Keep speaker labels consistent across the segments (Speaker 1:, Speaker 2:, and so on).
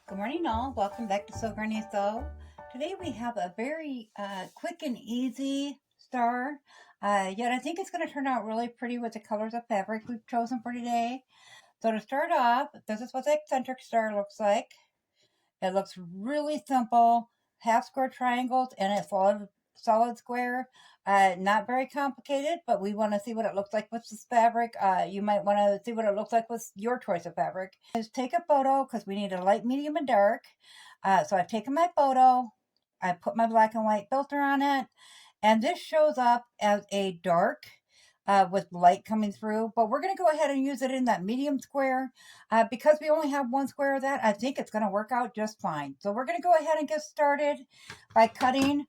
Speaker 1: Good morning all, welcome back to Sew Granny Sew. Today we have a very quick and easy star, yet I think it's going to turn out really pretty with the colors of fabric we've chosen for today. So to start off, this is what the eccentric star looks like. It looks really simple, half square triangles and a solid square. Not very complicated, but we want to see what it looks like with this fabric. You might want to see what it looks like with your choice of fabric. Just take a photo because we need a light, medium, and dark. So I've taken my photo, I put my black and white filter on it, and this shows up as a dark with light coming through, but we're going to go ahead and use it in that medium square. Because we only have one square of that, I think it's going to work out just fine. So we're going to go ahead and get started by cutting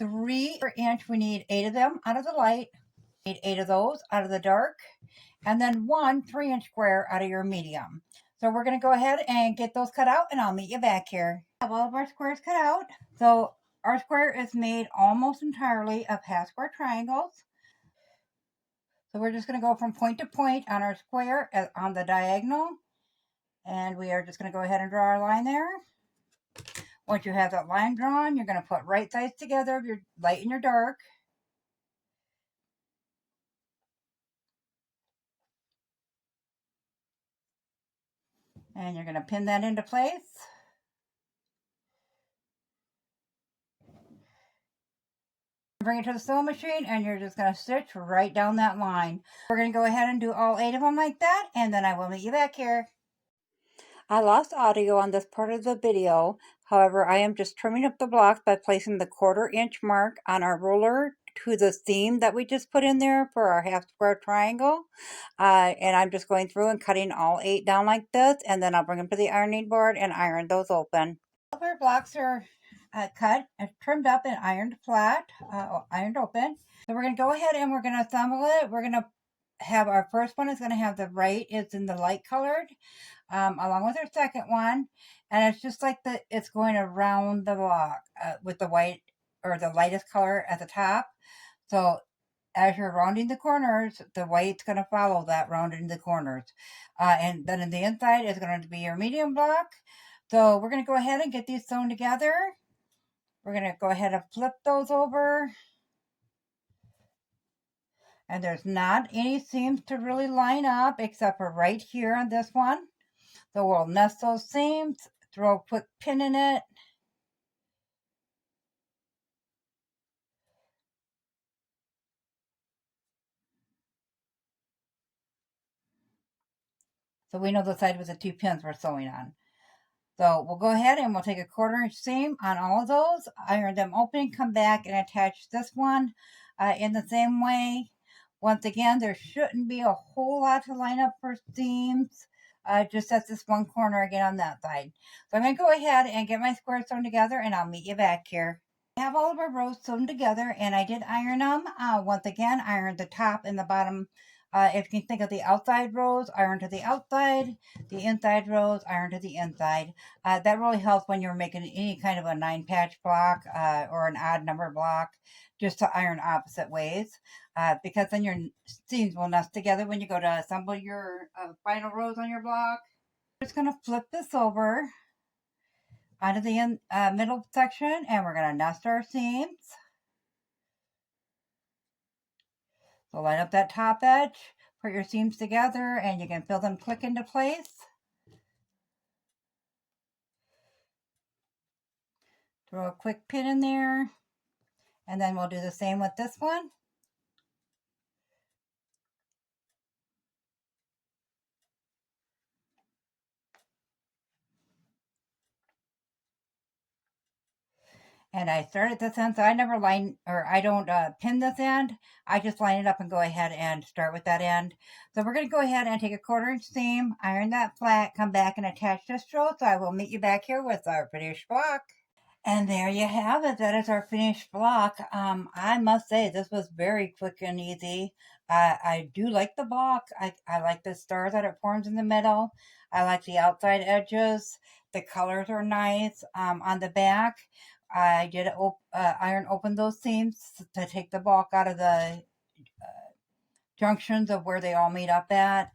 Speaker 1: 3-inch. We need 8 of them out of the light, need 8 of those out of the dark, and then one 3-inch square out of your medium. So we're going to go ahead and get those cut out, and I'll meet you back here. I have all of our squares cut out. So our square is made almost entirely of half square triangles. So we're just going to go from point to point on our square on the diagonal. And we are just going to go ahead and draw our line there. Once you have that line drawn, you're going to put right sides together of your light and your dark. And you're going to pin that into place. Bring it to the sewing machine and you're just going to stitch right down that line. We're going to go ahead and do all 8 of them like that, and then I will meet you back here. I lost audio on this part of the video. However, I am just trimming up the blocks by placing the 1/4-inch mark on our ruler to the seam that we just put in there for our half square triangle. And I'm just going through and cutting all 8 down like this, and then I'll bring them to the ironing board and iron those open. All of our blocks are cut and trimmed up and ironed flat, ironed open. So we're going to go ahead and we're going to assemble it. We're going to have our first one is going to have the right is in the light colored, along with our second one, and it's just like it's going around the block with the white or the lightest color at the top. So as you're rounding the corners, the white's going to follow that rounding the corners, and then in the inside is going to be your medium block. So we're going to go ahead and get these sewn together. We're going to go ahead and flip those over. And there's not any seams to really line up except for right here on this one. So we'll nest those seams, throw a quick pin in it. So we know the side with the 2 pins we're sewing on. So we'll go ahead and we'll take a 1/4-inch seam on all of those, iron them open, come back and attach this one in the same way. Once again, there shouldn't be a whole lot to line up for seams, just at this one corner again on that side. So I'm going to go ahead and get my squares sewn together and I'll meet you back here. I have all of our rows sewn together and I did iron them. Once again, ironed the top and the bottom. If you can think of the outside rows, iron to the outside, the inside rows, iron to the inside. That really helps when you're making any kind of a 9-patch block or an odd number block, just to iron opposite ways, because then your seams will nest together when you go to assemble your final rows on your block. We're just going to flip this over onto the middle section and we're going to nest our seams. So line up that top edge, put your seams together, and you can feel them click into place. Throw a quick pin in there, and then we'll do the same with this one. And I started this end, so I never I don't pin this end. I just line it up and go ahead and start with that end. So we're going to go ahead and take a 1/4-inch seam, iron that flat, come back and attach this row. So I will meet you back here with our finished block. And there you have it. That is our finished block. I must say this was very quick and easy. I do like the block. I like the star that it forms in the middle. I like the outside edges. The colors are nice. On the back, I did iron open those seams to take the bulk out of the junctions of where they all meet up at.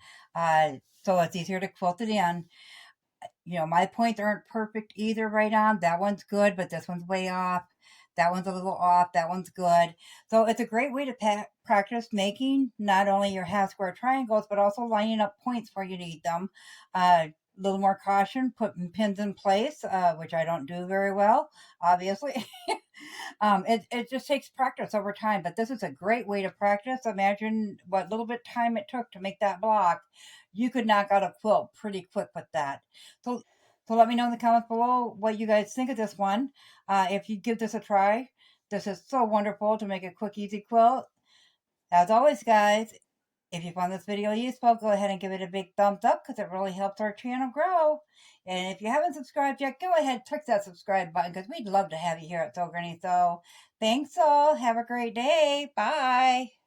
Speaker 1: So it's easier to quilt it in. my points aren't perfect either right on. That one's good, but this one's way off. That one's a little off. That one's good. So it's a great way to practice making not only your half square triangles, but also lining up points where you need them. A little more caution, putting pins in place, which I don't do very well, obviously. It just takes practice over time, but this is a great way to practice. Imagine what little bit time it took to make that block. You could knock out a quilt pretty quick with that. So, so let me know in the comments below what you guys think of this one. If you give this a try, this is so wonderful to make a quick, easy quilt. As always, guys, if you found this video useful, go ahead and give it a big thumbs up because it really helps our channel grow. And if you haven't subscribed yet, go ahead and click that subscribe button because we'd love to have you here at Sew Granny Sew. Thanks all. Have a great day. Bye.